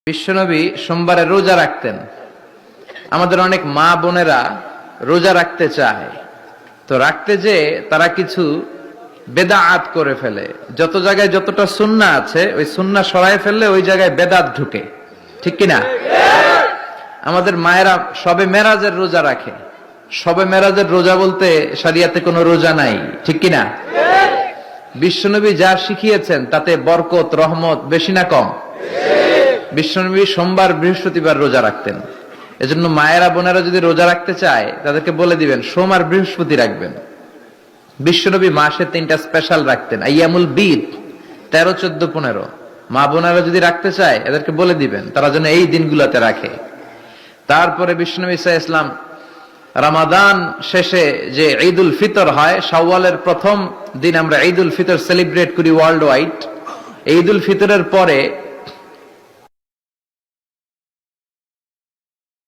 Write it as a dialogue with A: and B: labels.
A: বিশ্বনবী সোমবারে রোজা রাখতেন। আমাদের অনেক মা বোনেরা রোজা রাখতে চায়, তো রাখতে যে তারা কিছু বেদাত করে ফেলে। যত জায়গায় যতটা সুন্নাহ আছে ওই সুন্নাহ সরায় ফেললে ওই জায়গায় বেদাত ঢুকে, ঠিক কিনা? আমাদের মায়েরা শবে মেরাজের রোজা রাখে। শবে মেরাজের রোজা বলতে শরিয়াতে কোনো রোজা নাই, ঠিক কিনা? বিশ্বনবী যা শিখিয়েছেন তাতে বরকত রহমত বেশি না কম? বিশ্বনবী সোমবার বৃহস্পতিবার রোজা রাখতেন। এজন্য মায়েরা বোনেরা যদি রোজা রাখতে চায় তাদেরকে বলে দিবেন সোম আর বৃহস্পতি রাখবেন। বিশ্বনবী মাসে 3টা স্পেশাল রাখতেন, আইয়ামুল বীদ 13, 14, 15। মা বোনেরা যদি রাখতে চায় এদেরকে বলে দিবেন তারা যেন এই দিনগুলোতে রাখে। তারপরে বিশ্বনবী সাল্লাল্লাহু আলাইহি ওয়াসাল্লাম রমাদান শেষে যে ঈদুল ফিতর হয়, শাওয়ালের প্রথম দিন আমরা ঈদুল ফিতর সেলিব্রেট করি ওয়ার্ল্ড ওয়াইড। ঈদুল ফিতরের পরে